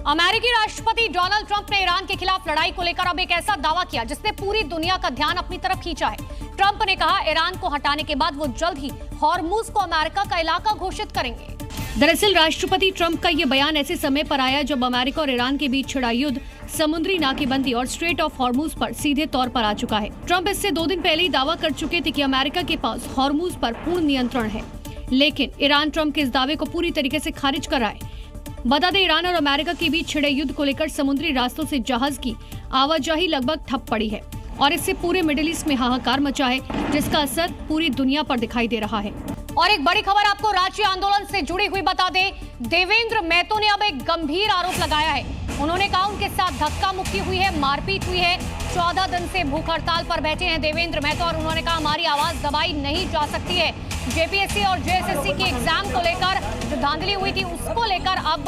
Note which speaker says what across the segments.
Speaker 1: अमेरिकी राष्ट्रपति Donald Trump ने ईरान के खिलाफ लड़ाई को लेकर अब एक ऐसा दावा किया जिसने पूरी दुनिया का ध्यान अपनी तरफ खींचा है। ट्रंप ने कहा ईरान को हटाने के बाद वो जल्द ही हॉर्मुज को अमेरिका का इलाका घोषित करेंगे। दरअसल राष्ट्रपति ट्रंप का ये बयान ऐसे समय पर आया जब अमेरिका और ईरान के बीच छिड़ा युद्ध समुद्री नाकेबंदी और स्ट्रेट ऑफ हॉर्मुज पर सीधे तौर पर आ चुका है। ट्रंप इससे 2 दिन पहले ही दावा कर चुके थे कि अमेरिका के पास हॉर्मुज पर पूर्ण नियंत्रण है, लेकिन ईरान ट्रंप के इस दावे को पूरी तरीके से खारिज कर रहा है। बता दें, ईरान और अमेरिका के बीच छिड़े युद्ध को लेकर समुद्री रास्तों से जहाज की आवाजाही लगभग ठप पड़ी है और इससे पूरे मिडिल ईस्ट में हाहाकार मचा है, जिसका असर पूरी दुनिया पर दिखाई दे रहा है। और एक बड़ी खबर आपको राज्य आंदोलन से जुड़ी हुई बता दें, देवेंद्र महतो ने अब एक गंभीर आरोप लगाया है। उन्होंने कहा उनके साथ धक्का मुक्की हुई है, मारपीट हुई है। 14 दिन से भूख हड़ताल पर बैठे हैं देवेंद्र महतो और उन्होंने कहा हमारी आवाज दबाई नहीं जा सकती है। जेपीएससी और जेएसएससी की एग्जाम को लेकर जो धांधली हुई थी उसको लेकर अब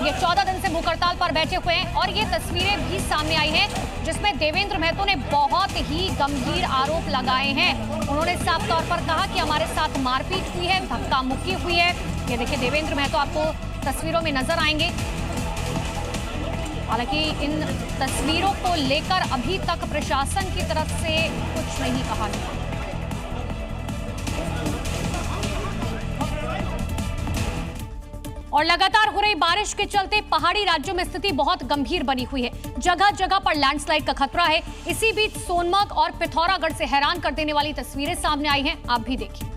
Speaker 1: ये 14 दिन से भूख हड़ताल पर बैठे हुए हैं और ये तस्वीरें भी सामने आई हैं जिसमें देवेंद्र महतो ने बहुत ही गंभीर आरोप लगाए हैं। उन्होंने साफ तौर पर कहा कि हमारे साथ मारपीट हुई है, धक्का मुक्की हुई है। ये देखिए देवेंद्र महतो आपको तस्वीरों में नजर आएंगे। हालांकि इन तस्वीरों को लेकर अभी तक प्रशासन की तरफ से कुछ नहीं कहा गया। और लगातार हो रही बारिश के चलते पहाड़ी राज्यों में स्थिति बहुत गंभीर बनी हुई है। जगह जगह पर लैंडस्लाइड का खतरा है। इसी बीच सोनमर्ग और पिथौरागढ़ से हैरान कर देने वाली तस्वीरें सामने आई हैं, आप भी देखिए।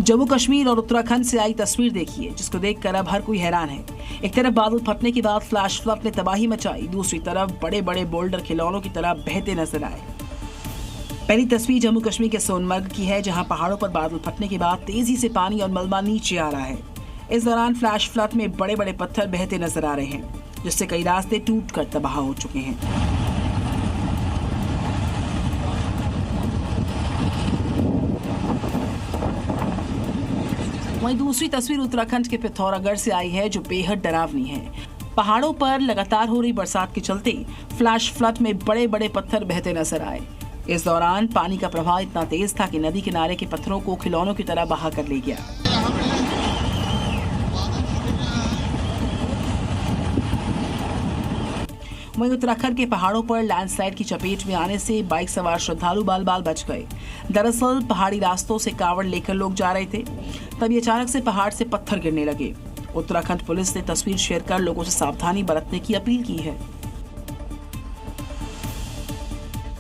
Speaker 2: जम्मू कश्मीर और उत्तराखंड से आई तस्वीर देखिए, जिसको देखकर अब हर कोई हैरान है। एक तरफ बादल फटने के बाद फ्लैश फ्लड ने तबाही मचाई, दूसरी तरफ बड़े बड़े बोल्डर खिलौनों की तरह बहते नजर आए। पहली तस्वीर जम्मू कश्मीर के सोनमर्ग की है, जहां पहाड़ों पर बादल फटने के बाद तेजी से पानी और मलबा नीचे आ रहा है। इस दौरान फ्लैश फ्लड में बड़े बड़े पत्थर बहते नजर आ रहे हैं, जिससे कई रास्ते टूटकर तबाह हो चुके हैं। वहीं दूसरी तस्वीर उत्तराखंड के पिथौरागढ़ से आई है, जो बेहद डरावनी है। पहाड़ों पर लगातार हो रही बरसात के चलते फ्लैश फ्लड में बड़े बड़े पत्थर बहते नजर आए। इस दौरान पानी का प्रवाह इतना तेज था कि नदी किनारे के पत्थरों को खिलौनों की तरह बहा कर ले गया। वहीं उत्तराखंड के पहाड़ों पर लैंडस्लाइड की चपेट में आने से बाइक सवार श्रद्धालु बाल बाल बच गए। दरअसल पहाड़ी रास्तों से कावड़ लेकर लोग जा रहे थे, तभी अचानक से पहाड़ से पत्थर गिरने लगे। उत्तराखंड पुलिस ने तस्वीर शेयर कर लोगों से सावधानी बरतने की अपील की है।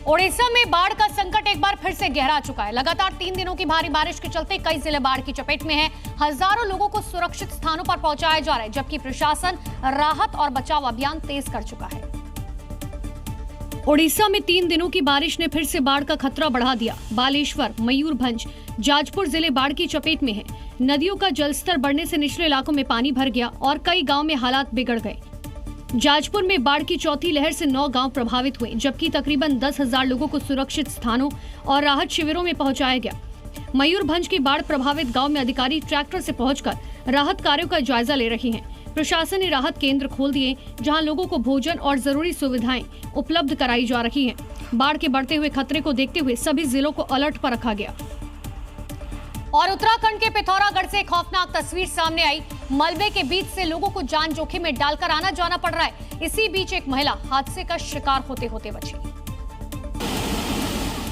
Speaker 1: ओडिशा में बाढ़ का संकट एक बार फिर से गहरा चुका है। लगातार 3 दिनों की भारी बारिश के चलते कई जिले बाढ़ की चपेट में हैं। हजारों लोगों को सुरक्षित स्थानों पर पहुंचाया जा रहा है, जबकि प्रशासन राहत और बचाव अभियान तेज कर चुका है। ओडिशा में 3 दिनों की बारिश ने फिर से बाढ़ का खतरा बढ़ा दिया। बालेश्वर, मयूरभंज, जाजपुर जिले बाढ़ की चपेट में हैं। नदियों का जलस्तर बढ़ने से निचले इलाकों में पानी भर गया और कई गांव में हालात बिगड़ गए। जाजपुर में बाढ़ की चौथी लहर से 9 गांव प्रभावित हुए, जबकि तकरीबन 10,000 लोगों को सुरक्षित स्थानों और राहत शिविरों में पहुंचाया गया। मयूरभंज की बाढ़ प्रभावित गांव में अधिकारी ट्रैक्टर से पहुंचकर राहत कार्यों का जायजा ले रहे हैं। प्रशासन ने राहत केंद्र खोल दिए, जहां लोगों को भोजन और जरूरी सुविधाएं उपलब्ध कराई जा रही हैं। बाढ़ के बढ़ते हुए खतरे को देखते हुए सभी जिलों को अलर्ट पर रखा गया। और उत्तराखंड के पिथौरागढ़ से खौफनाक तस्वीर सामने आई। मलबे के बीच से लोगों को जान जोखिम में डालकर आना जाना पड़ रहा है। इसी बीच एक महिला हादसे का शिकार होते होते बची।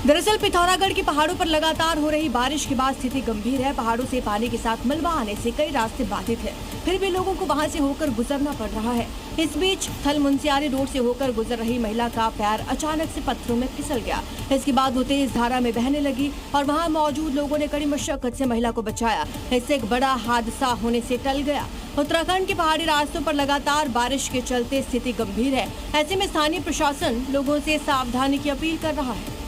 Speaker 3: दरअसल पिथौरागढ़ के पहाड़ों पर लगातार हो रही बारिश के बाद स्थिति गंभीर है। पहाड़ों से पानी के साथ मलबा आने से कई रास्ते बाधित हैं, फिर भी लोगों को वहां से होकर गुजरना पड़ रहा है। इस बीच थल मुंसियारी रोड से होकर गुजर रही महिला का पैर अचानक से पत्थरों में फिसल गया। इसके बाद वो तेज धारा में बहने लगी और वहाँ मौजूद लोगों ने कड़ी मशक्कत से महिला को बचाया। इससे एक बड़ा हादसा होने से टल गया। उत्तराखंड के पहाड़ी रास्तों पर लगातार बारिश के चलते स्थिति गंभीर है। ऐसे में स्थानीय प्रशासन लोगों से सावधानी की अपील कर रहा है।